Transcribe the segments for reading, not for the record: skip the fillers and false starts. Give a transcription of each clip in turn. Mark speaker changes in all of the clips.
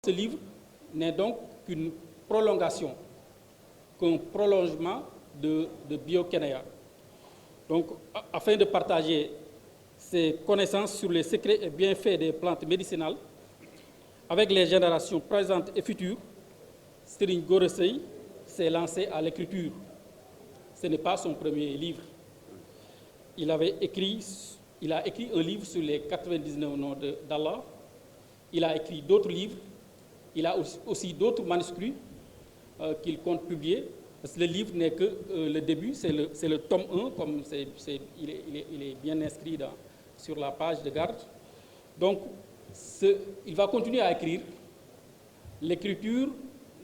Speaker 1: Ce livre n'est donc qu'une prolongation, qu'un prolongement de Bio-Kenya. Donc, afin de partager ses connaissances sur les secrets et bienfaits des plantes médicinales avec les générations présentes et futures, Serigne Gora Seye s'est lancé à l'écriture. Ce n'est pas son premier livre. Il a écrit un livre sur les 99 noms d'Allah. Il a écrit d'autres livres. Il a aussi d'autres manuscrits qu'il compte publier. Parce que le livre n'est que le début, c'est le tome 1, comme il est bien inscrit sur la page de garde. Donc, il va continuer à écrire. L'écriture,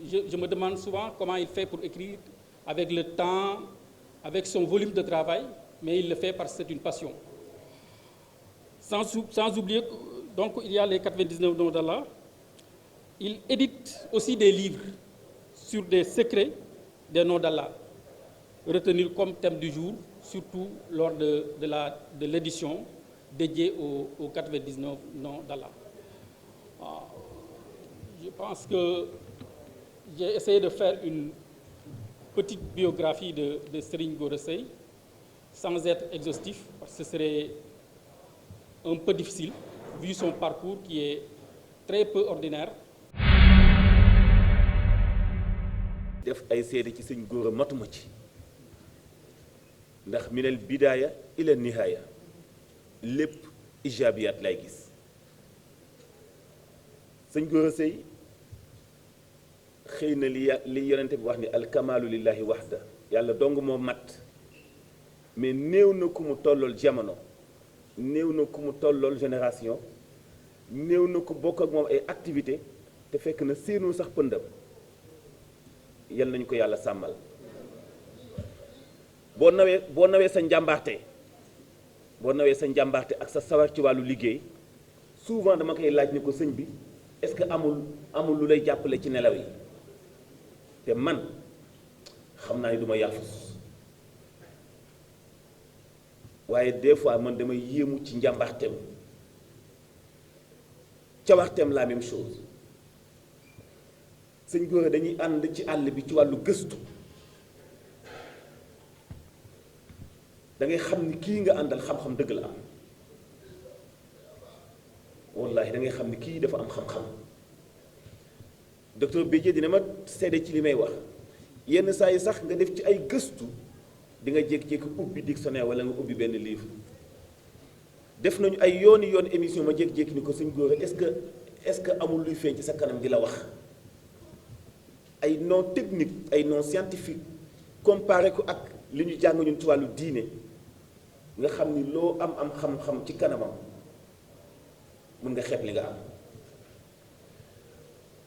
Speaker 1: je me demande souvent comment il fait pour écrire avec le temps, avec son volume de travail, mais il le fait parce que c'est une passion. Sans oublier, donc il y a les 99 noms d'Allah. Il édite aussi des livres sur des secrets des noms d'Allah, retenus comme thème du jour, surtout lors de l'édition dédiée aux 99 noms d'Allah. Je pense que j'ai essayé de faire une petite biographie de Serigne Gora Seye, sans être exhaustif, parce que ce serait un peu difficile, vu son parcours qui est très peu ordinaire.
Speaker 2: def ay seede ci sëñ Gora matuma ci ndax minal bidaaya ila nihaaya lépp ijaabiyaat lay gis sëñ Gora Seye xëy na li yonente bi wax ni alkamaalu lillahi waxda yàlla dong moo mat mais néew na ku mu tollool jamono néew na ku mu tollool génération néew na ku bokk ak moom ay activité te fekk na séenoo sax pëndam yal nañu ko yàlla sàmmal boo nawee sa njàmbaarte ak sa sawar ci wàllu liggéey souvent dama koy laaj ni ko sëñ bi est-ce que amul lu lay jàppale ci nelaw yi te man xam naa ni duma yaafus waaye des fois man damay yéemu ci njàmbaarteem cawarteem la même chose sëñ Gora dañuy ànd ci àll bi ci wàllu gëstu da ngay xam ni kii nga àndal xam-xam dëgg la am wallaahi da ngay xam ni kii dafa am xam-xam docteur Bédié dina ma seede ci li may wax yenn saa yi sax nga def ci ay gëstu di nga jékki-jékki ubbi dictionnaire wala nga ubbi benn livre def nañu ay yoon émission ma jékki-jékki ni ko sëñ Gora est-ce que amul luy feeñ ci sa kanam di la wax ay non technique ay non scientifique comparé ko ak li ñu jàng ñun ci wàllu diine nga xam ni loo am xam-xam ci kanamam mun nga xeeb li nga am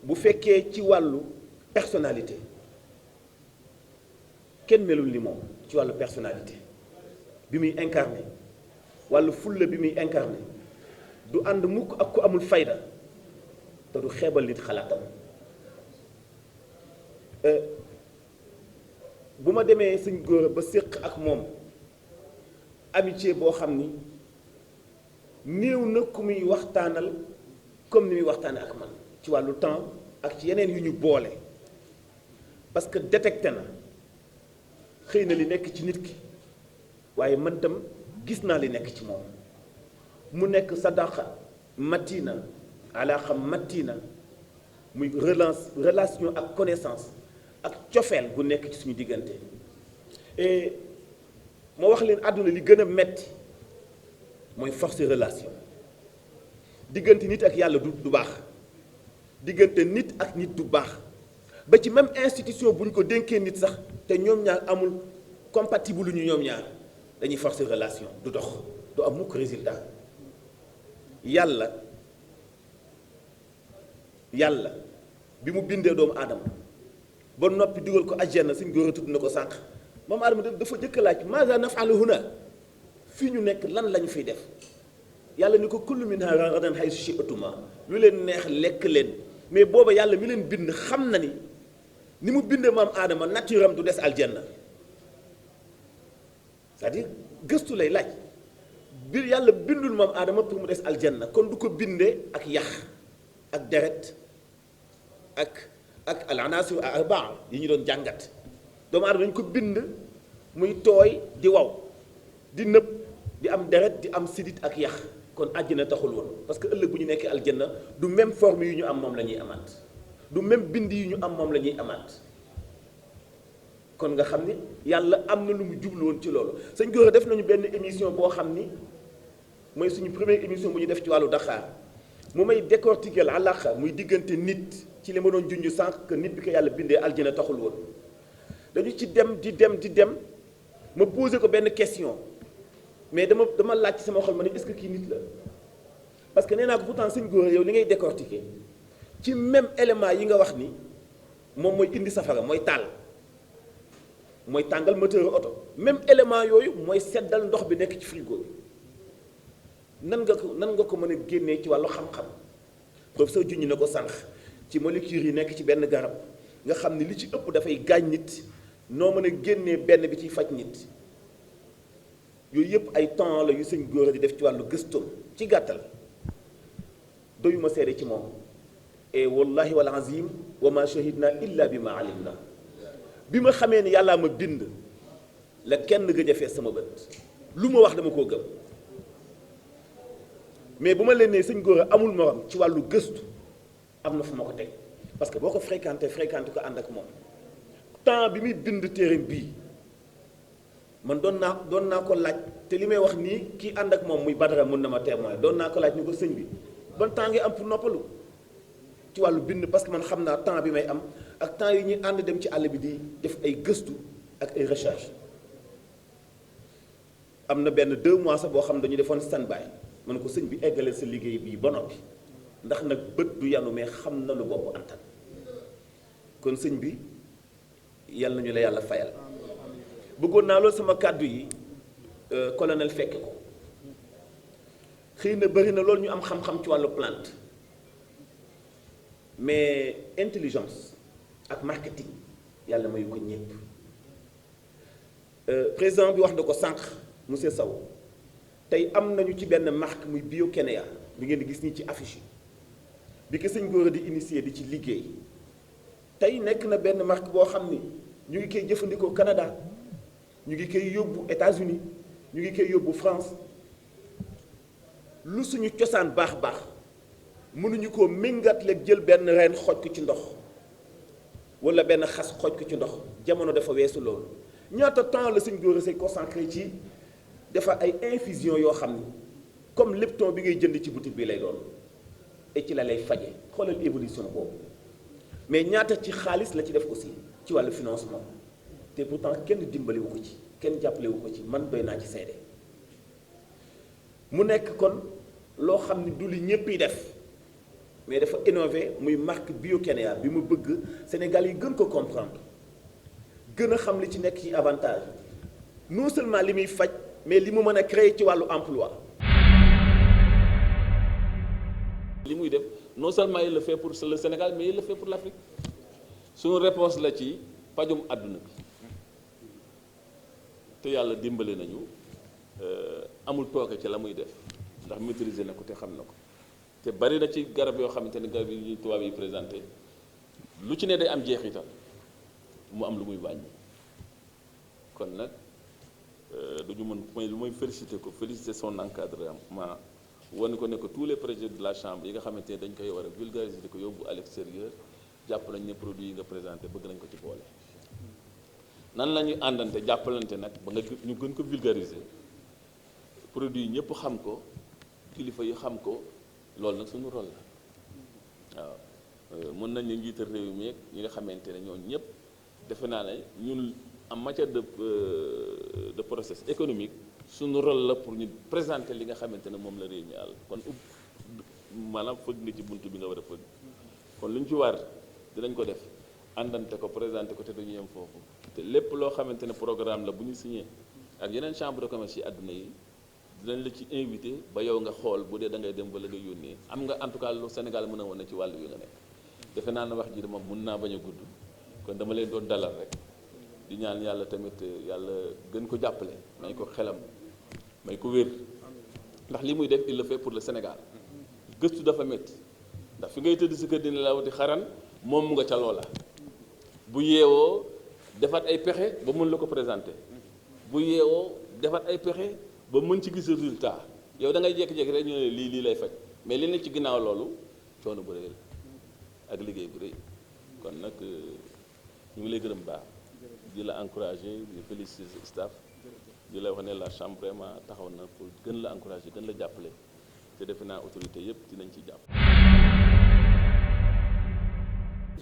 Speaker 2: bu fekkee ci wàllu personnalité kenn melul ni moom ci wàllu personnalité bi muy incarné wàllu fulla bi muy incarné du ànd mukk ak ku amul fayda te du xeebal nit xalaatam bu ma demee sëñ Gora ba séq ak moom amitié boo xam ni néew na ku muy waxtaanal comme ni muy waxtaane ak man ci wàllu temps ak ci yeneen yu ñu boole parce que détecté na xëy na li nekk ci nit ki waaye man tam gis naa li nekk ci moom mu nekk sadaqa matina alaaxa matina muy relation ak connaissance ak cofeel gu nekk ci suñu diggante et moo wax leen àdduna li gën a metti mooy forcer relation diggante nit ak yàlla du baax diggante nit ak nit du baax ba ci même institution bu ñu ko dénkee nit sax te ñoom ñaar amul compatible lu ñu ñoom ñaar dañuy forcer relation du dox du am mukk résultat yàlla bi mu bindee doomu aadama ba noppi dugal ko àjjana suñ Gora tudd na ko sànq moom aadama dafa jëkk laaj maaza naf'alu huna fii ñu nekk lan lañu fiy def yàlla ni ko kullu minhaa ragadan haysu shi'tuma lu leen neex lekk leen mais booba yàlla mi leen bind xam na ni mu bindee maam aadama nature am du des aljanna c'est-à-dire gëstu lay laaj bi yàlla bindul maam aadama pour mu des aljanna kon du ko bindee ak yax ak deret ak al anasir arbaa yi ñu doon jàngat doomu aadama dañu ko bind muy tooy di waw di nëb di am deret di am sidit ak yax kon àjjana taxul woon parce que ëllëg bu ñu nekkee aljanna du même forme yu ñu am moom la ñuy amaat du même bind yu ñu am moom la ñuy amaat kon nga xam ni yàlla am na lu mu jublu woon ci loolu sëñ Gora def nañu benn émission boo xam ni mooy suñu première émission bu ñu def ci wàllu Dakar mu may décortiquer àllaqa muy diggante nit ci li ma doon junj sànq que nit bi ko yàlla bindee aljana taxul woon dañu ci dem di dem ma posé ko benn question mais dama laaj ci sama xol ma ne est-ce que kii nit la parce que nee naa ko pourtant sëñ Gora yow li ngay décortiquer ci même élément yi nga wax ni moom mooy indi safara mooy taal mooy tàngal moteur oto même élément yooyu mooy seddal ndox bi nekk ci frigo bi nan nga ko mën a génnee ci wàllu xam-xam professeur junñi na ko sànq ci molécules yi nekk ci benn garab nga xam ni li ci ëpp dafay gaañ nit noo mën a génnee benn bi ciy faj nit yooyu yëpp ay temps la yu sëñ Gora di def ci wàllu gëstoom ci gàttal doyuma seede ci moom et wallahi wal azim wa ma shahidna illa bi ma alimna bi ma xamee ni yàllaa ma bind la kenn gëj a fees sama bët lu ma wax dama koo gëm mais bu ma leen nee sëñ Gora amul morom ci wàllu gëstu am na fu ma ko teg parce que boo ko fréquenté ko ànd ak moom temps bi muy bind téereem bii man doon naa ko laaj te li may wax nii kii ànd ak moom muy Badara mën na ma témoin doon naa ko laaj ni ko sëñ bi ban temps ngi am pour noppalu ci wàllu bind parce que man xam naa temps bi may am ak temps yi ñuy ànd dem ci àll bi di def ay gëstu ak ay recherche am na benn 2 mois sax boo xam ne dañu defoon stand-by man ko sëñ bi eggale sa liggéey bii ba noppi ndax nag bët du yanu mais xam na lu bopp antan kon sëñ bi yal nañu la yàlla fayal bëggoon naa loolu sama kàddu yi colonel fekke ko xëy na bëri na loolu ñu am xam-xam ci wàllu plante mais intelligence ak marketing yàlla mayu ko ñépp président bi wax na ko sànq monsieur Sow tey am nañu ci benn marque muy Bio-Kenya bi ngeen di gis nii ci affiche yi bi ko sëñ Gora di initier di ci liggéey tey nekk na benn marque boo xam ni ñu ngi koy jëfandikoo Canada ñu ngi koy yóbbu États-Unis ñu ngi koy yóbbu France lu suñu cosaan baax mënuñu koo méngatleeg jël benn reen xooj ko ci ndox wala benn xas xooj ko ci ndox jamono dafa weesu loolu ñaata temps la sëñ Gora say concentré ci dafa ay infusion yoo xam ni comme Lipton bi ngay jënd ci boutique bi lay doon et ci la lay faje xoolal évolution boobu mais ñaata ci xaalis la ci def aussi ci wàllu financement te pourtant kenn dimbaliwu ko ci kenn jàppalewu ko ci man doy naa ci seede mu nekk kon loo xam ni du li ñépp yi def mais dafa innové muy marque Bio-Kenya bi mu bëgg Sénégal yi gën ko comprendre gën a xam li ci nekk ci avantage non seulement li muy faj mais li mu mën a créer ci wàllu emploi.
Speaker 3: li muy def non seulement il le fait pour le Sénégal mais il le fait pour l'Afrique suñu réponse la ci pajum àdduna bi te yàlla dimbali nañu amul tooke ci la muy def ndax maîtriser na ko te xam na ko te bari na ci garab yoo xamante ne garab yi ñuy tubaab yi présenté lu ci ne day am jeexital mu am lu muy wàññi kon nag duñu mën mooy lu muy féliciter son encadrement wane ko ne ko tous les projets de la chambre yi nga xamante ne dañ koy war a vulgariser di ko yóbbu à l'extérieur jàpp nañ ne produit yi nga présenté bëgg nañ ko ci boole nan la ñuy àndante jàppalante nag ba nga ñu gën ko vulgariser produit yi ñëpp xam ko kilifa yi xam ko loolu nag suñu rôle la waaw mën nañ ne njiital réew mi ñi nga xamante ne ñooñu ñëpp defe naa ne ñun en matière de process économique suñu rôle la pour ñu présenter li nga xamante ne moom la réew mi àll kon maanaam fëgg nga ci bunt bi nga war a fëgg kon lu ñu ci war dinañ ko def àndante ko présenter ko te dañu yem foofu te lépp loo xamante ne programme la bu ñu signé ak yeneen chambre de commerce yi àdduna yi dinañ la ci invité ba yow nga xool bu dee da ngay dem wala nga yónnee am nga en tout cas lu Sénégal mën a wane ci wàll wi nga nekk defe naa ne wax ji dama mun naa bañ a gudd kon dama leen doon dalal rek di ñaan yàlla tamit yàlla gën ko jàppale may ko xelam may ko wér ndax li muy def il le fait pour le Sénégal gëstu dafa métti ndax fi ngay tëdd si kër dina la wuti xaran moom mu nga ca loola bu yeewoo defaat ay pexe ba mën la ko présenter bu yeewoo defaat ay pexe ba mën ci gis résultat yow da ngay jékki-jékki rek ñu ne lii lay faj mais li nekk ci ginnaaw loolu coono bu rëy la ak liggéey bu rëy kon nag ñu ngi lay gërëm baax di la encourager di féliciter staff di la wax ne la chambre vraiment taxaw na pour gën la encourager gën la jàppale te defe naa autorité yëpp dinañ ci jàpp.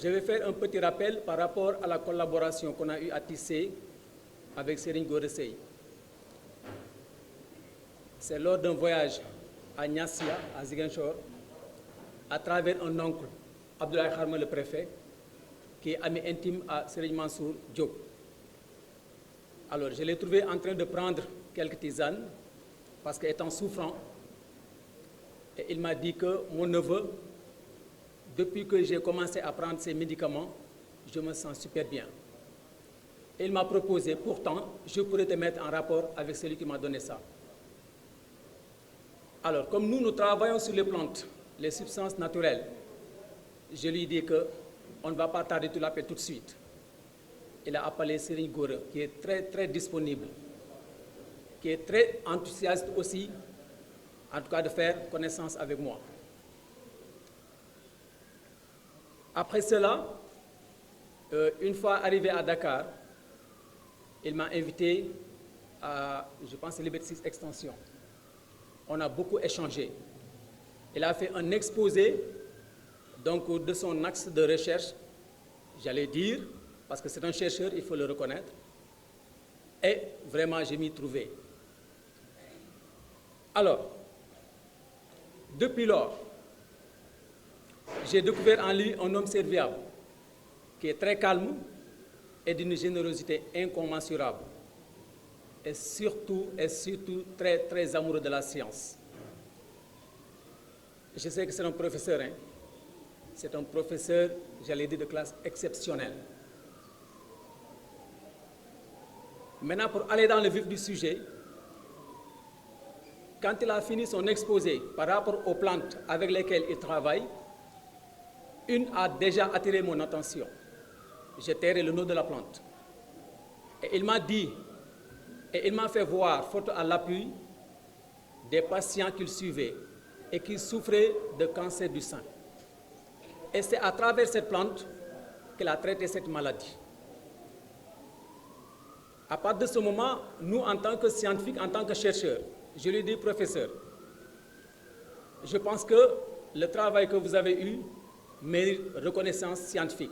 Speaker 4: Je vais faire un petit rappel par rapport à la collaboration qu'on a eu à tisser avec Serigne Gora Seye. C'est lors d'un voyage à Niassia, à Ziguinchor, à travers un oncle, Abdoulaye Kharma le préfet, qui est ami intime à Serigne Mansour Diop. Alors, je l'ai trouvé en train de prendre quelques tisanes, parce qu'étant souffrant, et il m'a dit que mon neveu, depuis que j'ai commencé à prendre ces médicaments, je me sens super bien. Et il m'a proposé, pourtant, je pourrais te mettre en rapport avec celui qui m'a donné ça. Alors, comme nous travaillons sur les plantes, les substances naturelles, je lui ai dit qu'on ne va pas tarder, tu l'appelles tout de suite. Il a appelé Serigne Gora, qui est très, très disponible, qui est très enthousiaste aussi, en tout cas de faire connaissance avec moi. Après cela, une fois arrivé à Dakar, il m'a invité à, je pense, Liberté 6 Extension. On a beaucoup échangé. Il a fait un exposé donc, de son axe de recherche, j'allais dire, parce que c'est un chercheur, il faut le reconnaître. Et vraiment, j'ai m'y trouvé. Alors, depuis lors, j'ai découvert en lui un homme serviable, qui est très calme et d'une générosité incommensurable. Et surtout très, très amoureux de la science. Je sais que c'est un professeur, hein. C'est un professeur, j'allais dire, de classe exceptionnelle. Maintenant, pour aller dans le vif du sujet, quand il a fini son exposé par rapport aux plantes avec lesquelles il travaille, une a déjà attiré mon attention. J'ai tairé le nom de la plante. Et il m'a dit, et il m'a fait voir, photo à l'appui, des patients qu'il suivait et qui souffraient de cancer du sein. Et c'est à travers cette plante qu'il a traité cette maladie. À partir de ce moment, nous, en tant que scientifiques, en tant que chercheurs, je lui ai dit, professeur, je pense que le travail que vous avez eu mérite reconnaissance scientifique.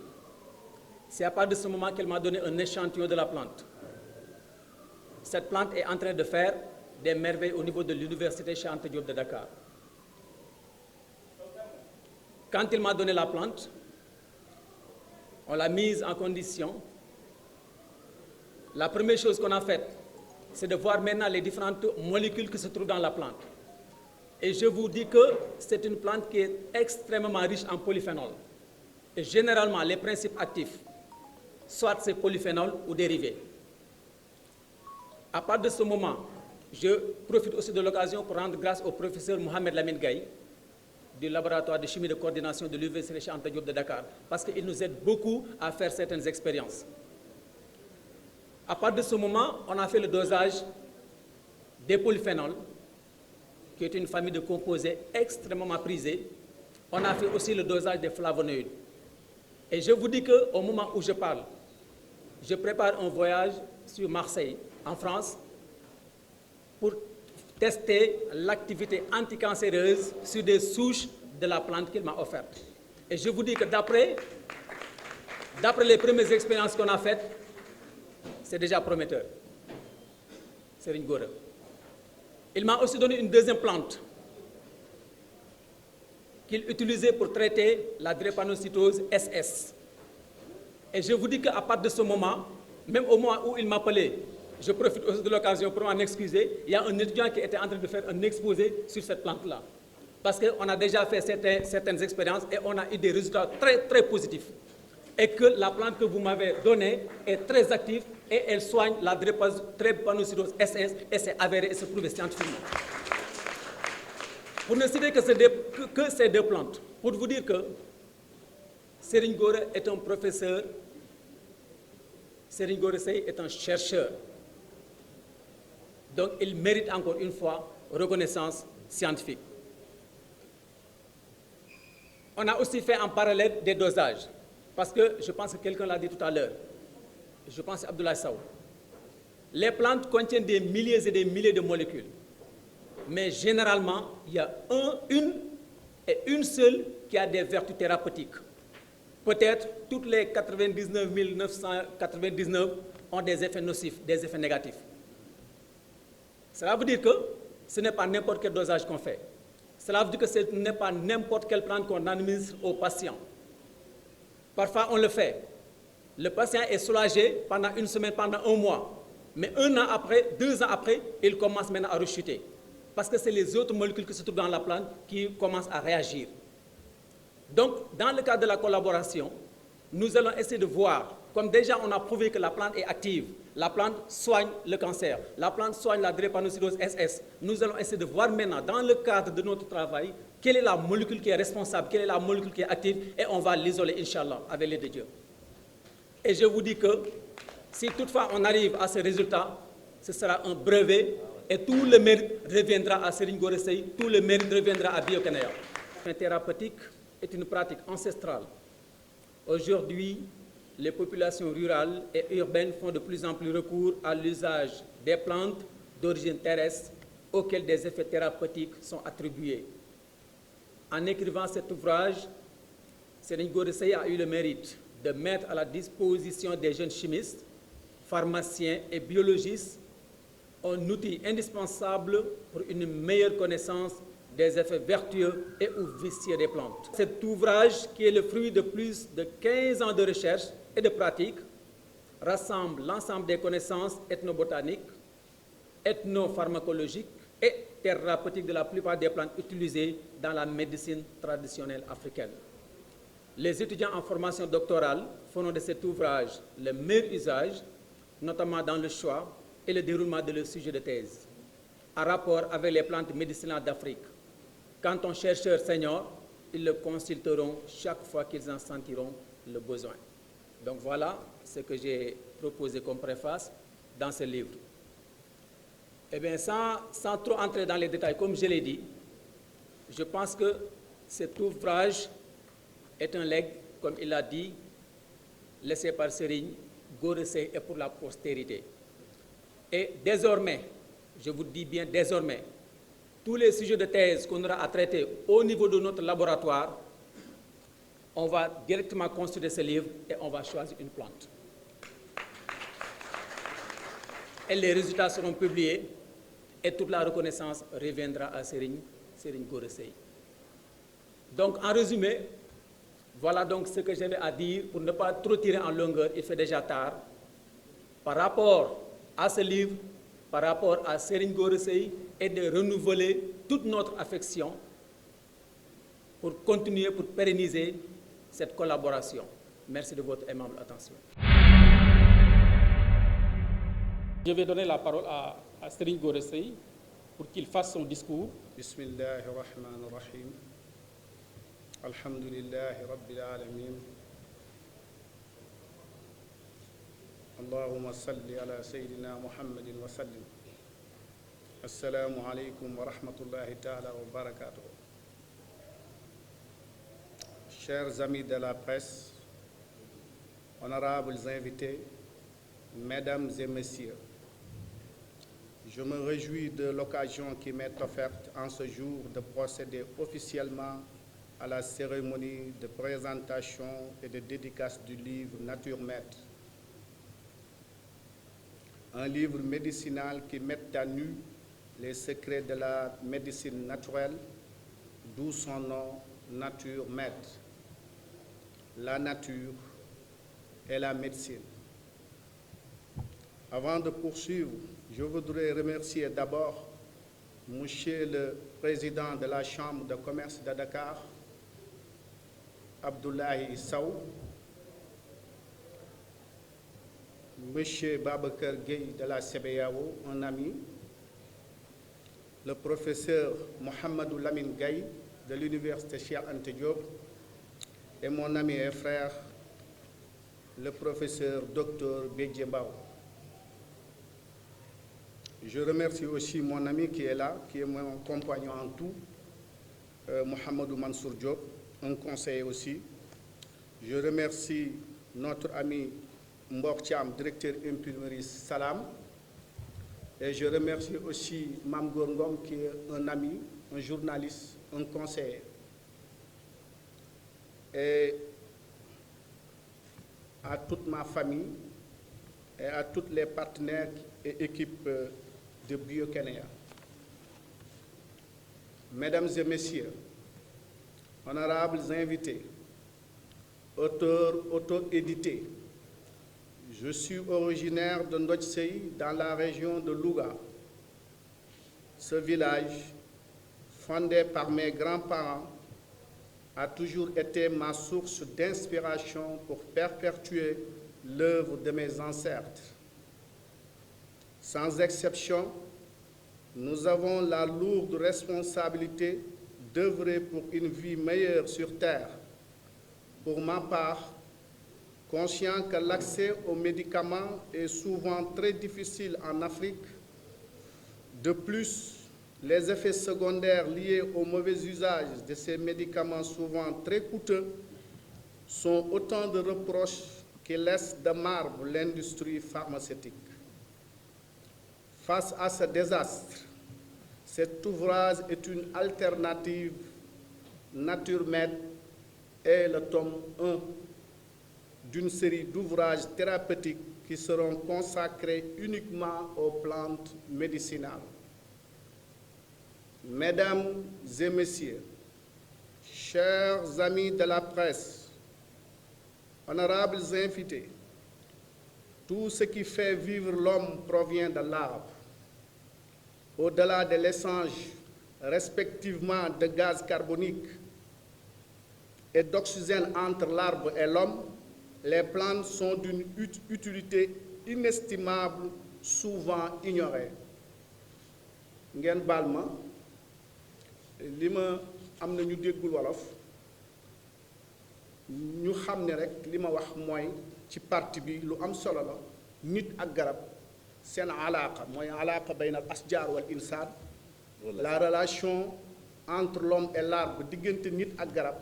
Speaker 4: C'est à partir de ce moment qu'elle m'a donné un échantillon de la plante. Cette plante est en train de faire des merveilles au niveau de l'université Cheikh Anta Diop de Dakar. Quand il m'a donné la plante, on l'a mise en condition. La première chose qu'on a faite, c'est de voir maintenant les différentes molécules qui se trouvent dans la plante. Et je vous dis que c'est une plante qui est extrêmement riche en polyphénol. Et généralement, les principes actifs, soit c'est polyphénol ou dérivés. À partir de ce moment, je profite aussi de l'occasion pour rendre grâce au professeur Mohamed Lamine Gaye du laboratoire de chimie de coordination de l'université Cheikh Anta Diop de Dakar, parce qu'il nous aide beaucoup à faire certaines expériences. À partir de ce moment, on a fait le dosage des polyphénols, qui est une famille de composés extrêmement prisés. On a fait aussi le dosage des flavonoïdes. Et je vous dis qu'au moment où je parle, je prépare un voyage sur Marseille, en France, pour tester l'activité anticancéreuse sur des souches de la plante qu'il m'a offerte. Et je vous dis que d'après les premières expériences qu'on a faites, c'est déjà prometteur. Serigne Gora. Il m'a aussi donné une deuxième plante qu'il utilisait pour traiter la drépanocytose SS. Et je vous dis qu'à partir de ce moment, même au moment où il m'appelait, je profite aussi de l'occasion pour m'en excuser, il y a un étudiant qui était en train de faire un exposé sur cette plante-là. Parce qu'on a déjà fait certaines expériences et on a eu des résultats très, très positifs. Et que la plante que vous m'avez donnée est très active et elle soigne la drépanocytose SS et c'est avéré et c'est prouvé scientifiquement. Pour ne citer que ces deux plantes, pour vous dire que Serigne Gora est un professeur, Serigne Gora Seye est un chercheur. Donc il mérite encore une fois reconnaissance scientifique. On a aussi fait en parallèle des dosages, parce que je pense que quelqu'un l'a dit tout à l'heure, je pense à Abdoulaye Sow. Les plantes contiennent des milliers et des milliers de molécules, mais généralement, il y a une seule qui a des vertus thérapeutiques. Peut-être toutes les 99 999 ont des effets nocifs, des effets négatifs. Cela veut dire que ce n'est pas n'importe quel dosage qu'on fait. Cela veut dire que ce n'est pas n'importe quelle plante qu'on administre au patient. Parfois, on le fait. Le patient est soulagé pendant une semaine, pendant un mois. Mais 1 an après, 2 ans après, il commence maintenant à rechuter. Parce que c'est les autres molécules qui se trouvent dans la plante qui commencent à réagir. Donc, dans le cadre de la collaboration, nous allons essayer de voir, comme déjà on a prouvé que la plante est active, la plante soigne le cancer, la plante soigne la drépanocytose SS, nous allons essayer de voir maintenant, dans le cadre de notre travail, quelle est la molécule qui est responsable, quelle est la molécule qui est active, et on va l'isoler, Inch'Allah, avec l'aide de Dieu. Et je vous dis que, si toutefois on arrive à ce résultat, ce sera un brevet, et tout le mérite reviendra à Serigne Gora Seye, tout le mérite reviendra à Bio Kenaya. La thérapeutique est une pratique ancestrale. Aujourd'hui, les populations rurales et urbaines font de plus en plus recours à l'usage des plantes d'origine terrestre auxquelles des effets thérapeutiques sont attribués. En écrivant cet ouvrage, Serigne Gora Seye a eu le mérite de mettre à la disposition des jeunes chimistes, pharmaciens et biologistes un outil indispensable pour une meilleure connaissance des effets vertueux et ou vicieux des plantes. Cet ouvrage, qui est le fruit de plus de 15 ans de recherche et de pratique, rassemble l'ensemble des connaissances ethnobotaniques, ethnopharmacologiques et thérapeutiques de la plupart des plantes utilisées dans la médecine traditionnelle africaine. Les étudiants en formation doctorale feront de cet ouvrage le meilleur usage, notamment dans le choix et le déroulement de leur sujet de thèse, en rapport avec les plantes médicinales d'Afrique. Quant aux chercheurs seniors, ils le consulteront chaque fois qu'ils en sentiront le besoin. Donc voilà ce que j'ai proposé comme préface dans ce livre. Eh bien, sans trop entrer dans les détails, comme je l'ai dit, je pense que cet ouvrage est un legs, comme il l'a dit, laissé par Serigne Gora Seye et pour la postérité. Et désormais, je vous dis bien désormais, tous les sujets de thèse qu'on aura à traiter au niveau de notre laboratoire, on va directement construire ce livre et on va choisir une plante. Et les résultats seront publiés et toute la reconnaissance reviendra à Serigne Gora Seye. Donc, en résumé, voilà donc ce que j'avais à dire pour ne pas trop tirer en longueur, il fait déjà tard. Par rapport à ce livre, par rapport à Serigne Gora Seye, et de renouveler toute notre affection pour continuer, pour pérenniser cette collaboration. Merci de votre aimable attention.
Speaker 1: Je vais donner la parole à Serigne Gora Seye pour qu'il fasse son discours.
Speaker 5: Bismillahir Rahmanir Rahim. Alhamdulillahi Rabbil Alamin. Allahumma salli ala Sayyidina Muhammadin wa sallim. Assalamu alaikum wa rahmatullahi ta'ala wa barakatuh. Chers amis de la presse, honorables invités, mesdames et messieurs, je me réjouis de l'occasion qui m'est offerte en ce jour de procéder officiellement à la cérémonie de présentation et de dédicace du livre Nature Maître. Un livre médicinal qui met à nu les secrets de la médecine naturelle, d'où son nom, Nature Maître. La nature et la médecine. Avant de poursuivre, je voudrais remercier d'abord Monsieur le Président de la Chambre de commerce de Dakar, Abdoulaye Sow, Monsieur Babacar Gueye de la CBAO, un ami, le professeur Mohamedou Lamine Gaye de l'Université Cheikh Anta Diop, et mon ami et frère, le professeur Dr Bédié Mbaw. Je remercie aussi mon ami qui est là, qui est mon compagnon en tout, Mohamedou Mansour Diop, un conseiller aussi. Je remercie notre ami Mbok Thiam, directeur imprimerie Salam. Et je remercie aussi Mam Gorngom, qui est un ami, un journaliste, un conseiller. Et à toute ma famille et à tous les partenaires et équipes de Bio-Kenya. Mesdames et messieurs, honorables invités, auteurs auto-édités, je suis originaire de Ndotchsey dans la région de Louga. Ce village, fondé par mes grands-parents, a toujours été ma source d'inspiration pour perpétuer l'œuvre de mes ancêtres. Sans exception, nous avons la lourde responsabilité d'œuvrer pour une vie meilleure sur Terre. Pour ma part, conscient que l'accès aux médicaments est souvent très difficile en Afrique, de plus, les effets secondaires liés au mauvais usage de ces médicaments souvent très coûteux sont autant de reproches qui laissent de marbre l'industrie pharmaceutique. Face à ce désastre, cet ouvrage est une alternative. NatureMed est le tome 1 d'une série d'ouvrages thérapeutiques qui seront consacrés uniquement aux plantes médicinales. Mesdames et messieurs, chers amis de la presse, honorables invités, tout ce qui fait vivre l'homme provient de l'arbre. Au-delà de l'échange respectivement de gaz carbonique et d'oxygène entre l'arbre et l'homme, les plantes sont d'une utilité inestimable, souvent ignorée. Ngeen baal ma li ma am na ñu déggul wolof ñu xam ne rek li ma wax mooy ci partie bi lu am solo la nit ak garab seen alaaqa mooy alaaqa bayna al asjaar wal insaan la relation entre l'homme et l'arbre diggante nit ak garab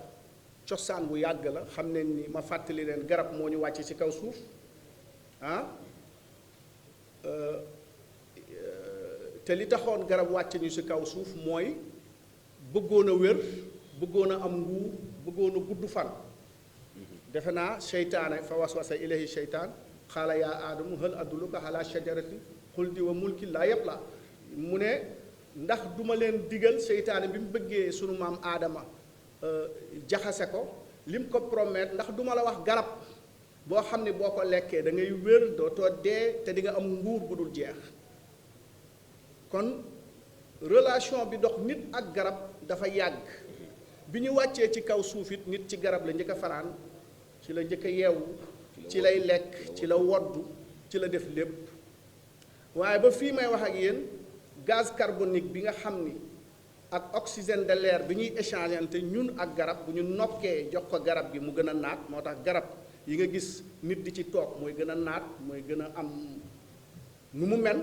Speaker 5: cosaan bu yàgg la xam ne ni ma fàttali leen garab moo ñu wàcce ci kaw suuf te li taxoon garab wàcce ñu ci kaw suuf mooy bëggoon a wér bëggoon a am nguur bëggoon a gudd fan defe naa seytaane fa waswasa ilayhi seytaan xaala yaa aadamu hal adulluka ala shajarati xuldi wa mulki laa yabla mu ne ndax duma leen digal seytaane bi mu bëggee sunu maam aadama jaxase ko lim ko promettre ndax duma la wax garab boo xam ne boo ko lekkee da ngay wér dootoo dee te di nga am nguur bu dul jeex kon relation bi dox nit ak garab dafa yàgg bi ñu wàccee ci kaw suuf it nit ci garab la njëkk a fanaan ci la njëkk a yeewu ci lay lekk ci la woddu ci la def lépp waaye ba fii may wax ak yéen gaz carbonique bi nga xam ni ak oxygène de l'air bi ñuy échangeante ñun ak garab bu ñu nokkee jox ko garab gi mu gën a naat moo tax garab yi nga gis nit di ci toog mooy gën a naat mooy gën a am nu mu mel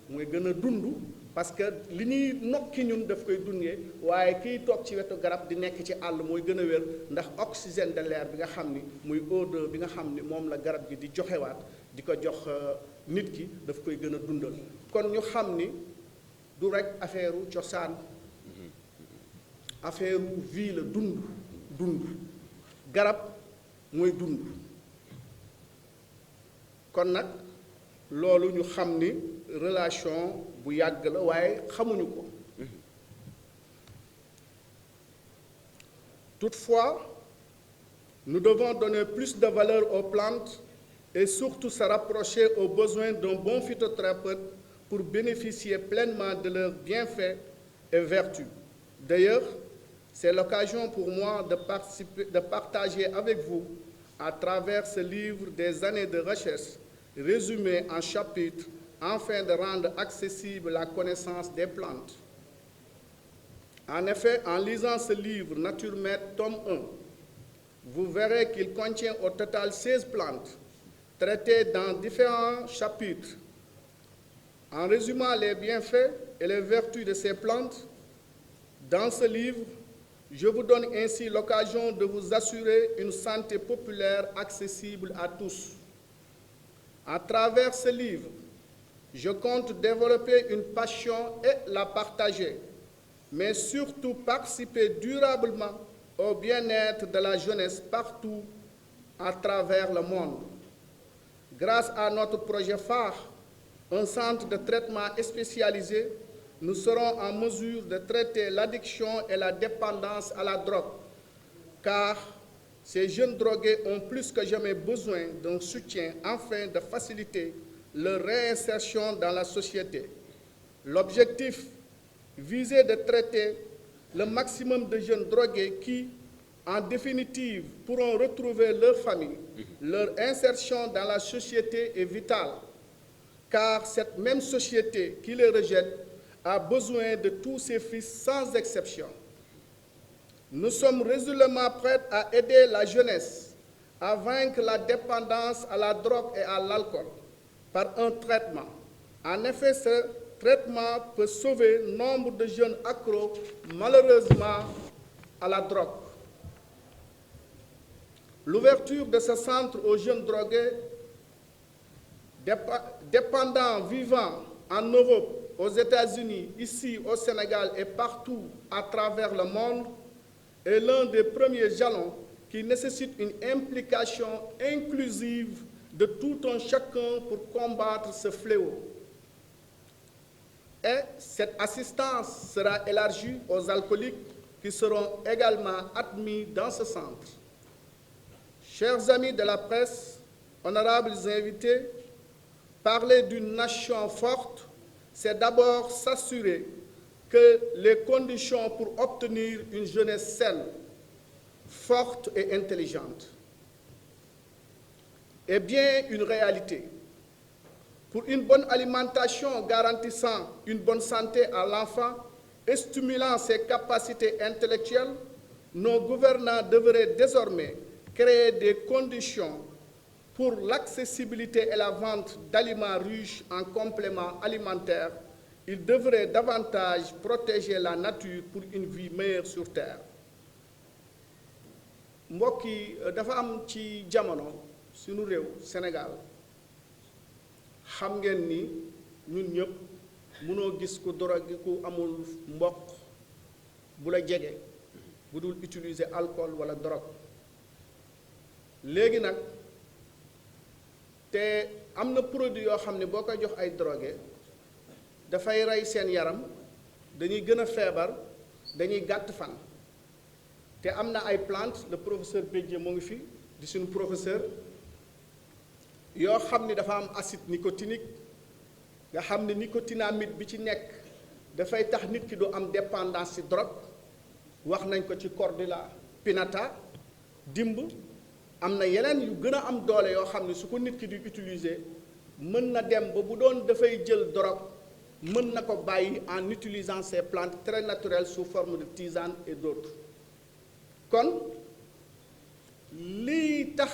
Speaker 5: mooy gën a dund parce que li ñuy nokki ñun daf koy dundee waaye kiy toog ci wetu garab di nekk ci àll mooy gën a wér ndax oxygène de l'air bi nga xam ni muy O2 bi nga xam ni moom la garab gi di joxewaat di ko jox nit ki daf koy gën a dundal kon ñu xam ni du rek affaire u cosaan affaire u vie la dund garab mooy dund kon nag loolu ñu xam ni relation bu yàgg la waaye xamuñu ko toutefois nous devons donner plus de valeur aux plantes et surtout se rapprocher aux besoins d'un bon phytothérapeute pour bénéficier pleinement de leurs bienfaits et vertus. D'ailleurs, c'est l'occasion pour moi de partager avec vous à travers ce livre des années de recherche résumées en chapitres afin de rendre accessible la connaissance des plantes. En effet, en lisant ce livre, NatureMed, tome 1, vous verrez qu'il contient au total 16 plantes traitées dans différents chapitres. En résumant les bienfaits et les vertus de ces plantes, dans ce livre, je vous donne ainsi l'occasion de vous assurer une santé populaire accessible à tous. À travers ce livre, je compte développer une passion et la partager, mais surtout participer durablement au bien-être de la jeunesse partout à travers le monde. Grâce à notre projet phare, un centre de traitement spécialisé, nous serons en mesure de traiter l'addiction et la dépendance à la drogue, car ces jeunes drogués ont plus que jamais besoin d'un soutien afin de faciliter leur réinsertion dans la société. L'objectif visait de traiter le maximum de jeunes drogués qui, en définitive, pourront retrouver leur famille. Leur insertion dans la société est vitale, car cette même société qui les rejette a besoin de tous ses fils sans exception. Nous sommes résolument prêts à aider la jeunesse à vaincre la dépendance à la drogue et à l'alcool par un traitement. En effet, ce traitement peut sauver nombre de jeunes accros, malheureusement, à la drogue. L'ouverture de ce centre aux jeunes drogués, dépendants vivant en Europe, aux États-Unis, ici au Sénégal et partout à travers le monde, est l'un des premiers jalons qui nécessite une implication inclusive de tout un chacun pour combattre ce fléau. Et cette assistance sera élargie aux alcooliques qui seront également admis dans ce centre. Chers amis de la presse, honorables invités, parler d'une nation forte, c'est d'abord s'assurer que les conditions pour obtenir une jeunesse saine, forte et intelligente est bien une réalité. Pour une bonne alimentation garantissant une bonne santé à l'enfant et stimulant ses capacités intellectuelles, nos gouvernants devraient désormais créer des conditions pour l'accessibilité et la vente d'aliments riches en compléments alimentaires. Ils devraient davantage protéger la nature pour une vie meilleure sur terre. mbokk yi dafa am ci jamono sunu réew Sénégal xam ngeen ni ñun ñëpp mënoo gis ku drogue ku amul mbokk bu la jege bu dul utiliser alcool wala drogue léegi nag te am na produit yoo xam ne boo koy jox ay drogué dafay rey seen yaram dañuy gën a feebar dañuy gàtt fan te am na ay plantes le professeur Bédié moo ngi fi di suñu professeur yoo xam ni dafa am acide nicotinique nga xam ne nicotinamide bi ci nekk dafay tax nit ki du am dépendance ci drogue wax nañ ko ci Cordula Pinata dimb am na yeneen yu gën a am doole yoo xam ne su ko nit ki di utiliser mën na dem ba bu doon dafay jël drogue mën na ko bàyyi en utilisant ces plantes très naturelles sous forme de tisane et d'autres kon lii tax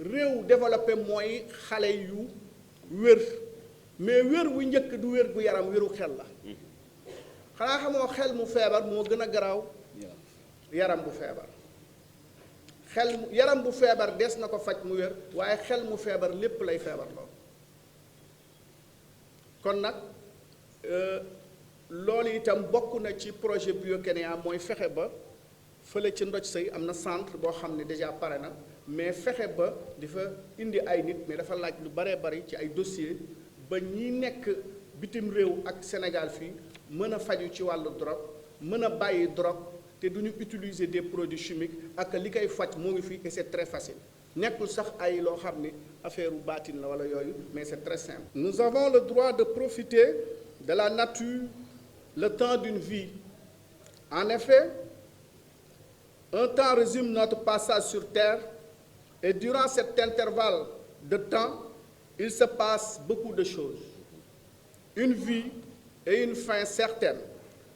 Speaker 5: réew développé mooy xale yu wér mais wér wu njëkk du wér gu yaram wéru xel la xanaa xamoo xel mu feebar moo gën a garaaw yaram bu feebar yaram bu feebar des na ko faj mu wér waaye xel mu feebar lépp lay feebar lool kon nag loolu itam bokk na ci projet Biokenia mooy fexe ba fële ci Ndoj Sëy am na centre boo xam ne déjà pare na mais fexe ba di fa indi ay nit mais dafa laaj lu baree bari ci ay dossier ba ñi nekk bitim réew ak Sénégal fii mën a faju ci wàllu drogue mën a bàyyi drogue te du ñu utiliser des produits chimiques ak li koy faj moo ngi fii et c'est très facile nekkul sax ay loo xam ni affaire u baatin la wala yooyu mais c'est très simple. Nous avons le droit de profiter de la nature le temps d'une vie. En effet, un temps résume notre passage sur terre et durant cet intervalle de temps, il se passe beaucoup de choses. Une vie et une fin certaine.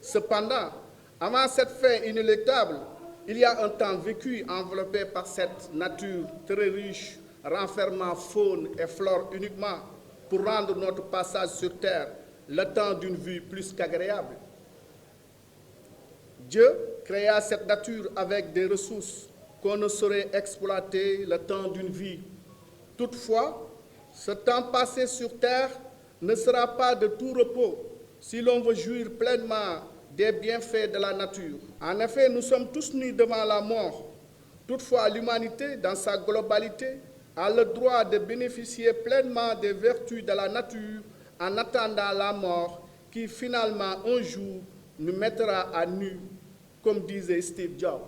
Speaker 5: Cependant, avant cette fin inéluctable, il y a un temps vécu enveloppé par cette nature très riche, renfermant faune et flore uniquement pour rendre notre passage sur terre le temps d'une vie plus qu'agréable. Dieu créa cette nature avec des ressources qu'on ne saurait exploiter le temps d'une vie. Toutefois, ce temps passé sur terre ne sera pas de tout repos si l'on veut jouir pleinement des bienfaits de la nature. En effet, nous sommes tous nus devant la mort. Toutefois, l'humanité, dans sa globalité, a le droit de bénéficier pleinement des vertus de la nature en attendant la mort qui, finalement, un jour, nous mettra à nu, comme disait Steve Jobs.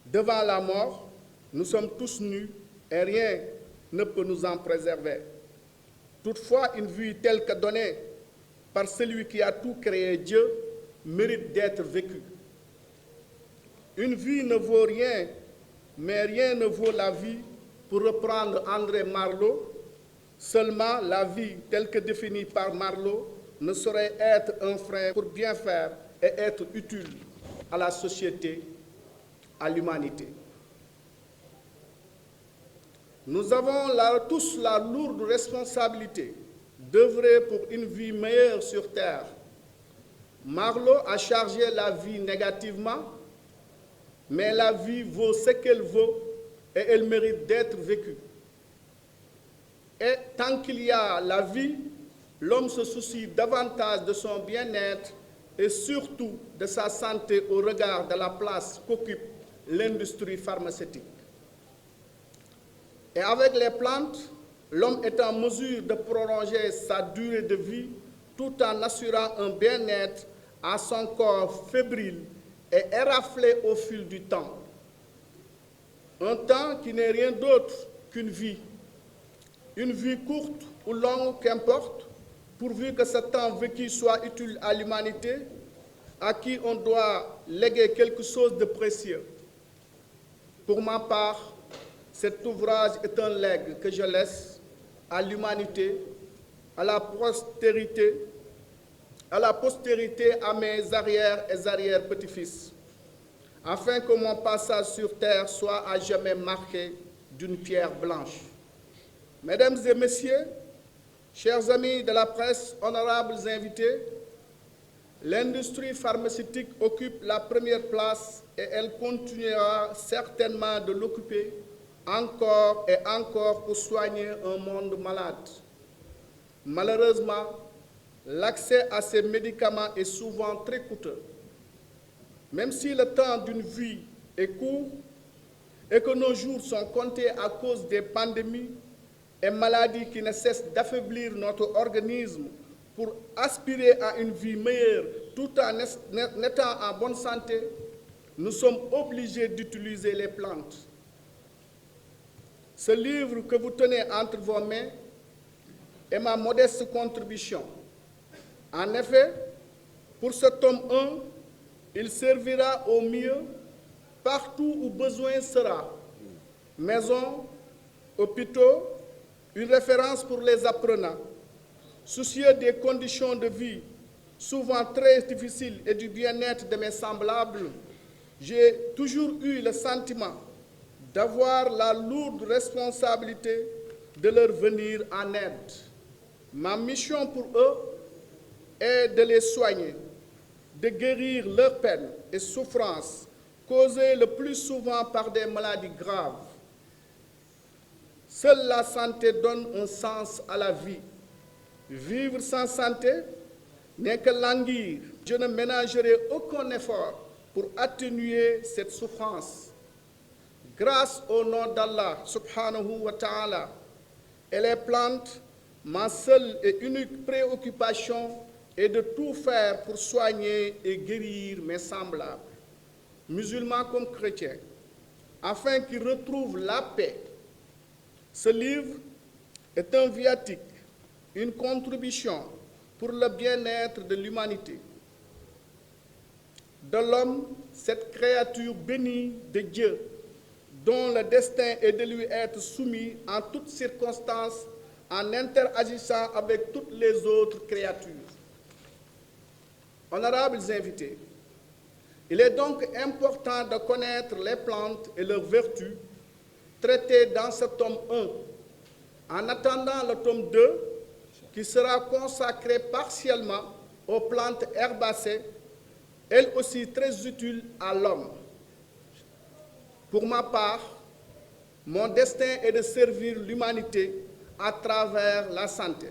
Speaker 5: Devant la mort, nous sommes tous nus et rien ne peut nous en préserver. Toutefois, une vie telle que donnée par celui qui a tout créé, Dieu, mérite d'être vécue. Une vie ne vaut rien, mais rien ne vaut la vie, pour reprendre André Marleau. Seulement, la vie telle que définie par Marleau ne saurait être un frein pour bien faire et être utile à la société, à l'humanité. Nous avons tous la lourde responsabilité d'œuvrer pour une vie meilleure sur terre. Marleau a chargé la vie négativement, mais la vie vaut ce qu'elle vaut et elle mérite d'être vécue. Et tant qu'il y a la vie, l'homme se soucie davantage de son bien-être et surtout de sa santé au regard de la place qu'occupe l'industrie pharmaceutique. Et avec les plantes, l'homme est en mesure de prolonger sa durée de vie tout en assurant un bien-être à son corps fébrile et éraflé au fil du temps. Un temps qui n'est rien d'autre qu'une vie. Une vie courte ou longue, qu'importe, pourvu que ce temps vécu soit utile à l'humanité, à qui on doit léguer quelque chose de précieux. Pour ma part, cet ouvrage est un legs que je laisse à l'humanité, à la postérité, à mes arrières et arrière-petits-fils, afin que mon passage sur terre soit à jamais marqué d'une pierre blanche. Mesdames et messieurs, chers amis de la presse, honorables invités, l'industrie pharmaceutique occupe la première place et elle continuera certainement de l'occuper encore et encore pour soigner un monde malade. Malheureusement, l'accès à ces médicaments est souvent très coûteux. Même si le temps d'une vie est court et que nos jours sont comptés à cause des pandémies et maladies qui ne cessent d'affaiblir notre organisme pour aspirer à une vie meilleure tout en étant en bonne santé, nous sommes obligés d'utiliser les plantes. Ce livre que vous tenez entre vos mains est ma modeste contribution. En effet, pour ce tome 1, il servira au mieux partout où besoin sera. Maisons, hôpitaux, une référence pour les apprenants. Soucieux des conditions de vie, souvent très difficiles, et du bien-être de mes semblables, j'ai toujours eu le sentiment d'avoir la lourde responsabilité de leur venir en aide. Ma mission pour eux est de les soigner, de guérir leurs peines et souffrances causées le plus souvent par des maladies graves. Seule la santé donne un sens à la vie. Vivre sans santé n'est que languir. Je ne ménagerai aucun effort pour atténuer cette souffrance. Grâce au nom d'Allah, subhanahu wa ta'ala, et les plantes, ma seule et unique préoccupation est de tout faire pour soigner et guérir mes semblables, musulmans comme chrétiens, afin qu'ils retrouvent la paix. Ce livre est un viatique, une contribution pour le bien-être de l'humanité. De l'homme, cette créature bénie de Dieu, dont le destin est de lui être soumis en toutes circonstances en interagissant avec toutes les autres créatures. Honorables invités, Il est donc important de connaître les plantes et leurs vertus traitées dans ce tome 1. En attendant le tome 2, qui sera consacré partiellement aux plantes herbacées, elles aussi très utiles à l'homme. Pour ma part, mon destin est de servir l'humanité à travers la santé.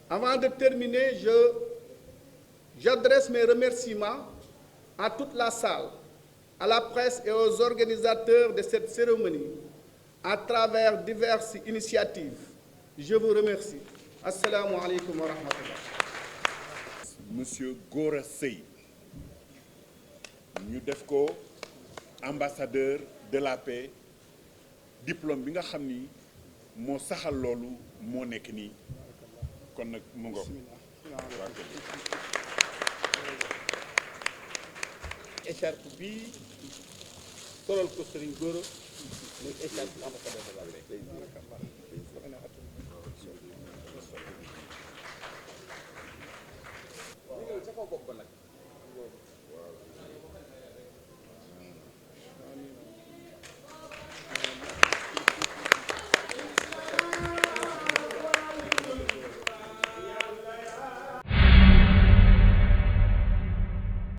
Speaker 5: Avant de terminer, j'adresse mes remerciements à toute la salle, à la presse et aux organisateurs de cette cérémonie à travers diverses initiatives. Je vous remercie. Assalamu alaikum wa rahmatullah.
Speaker 6: Monsieur Gora Seye ñu def ko ambassadeur de la paix, diplôme bi nga xam ni moo saxal loolu moo nekk nii kon nag mu ngoog.
Speaker 2: écharpe bi solal ko Serigne Gora muy écharpe ambassadeur de la paix.
Speaker 3: sa kaw bopp nag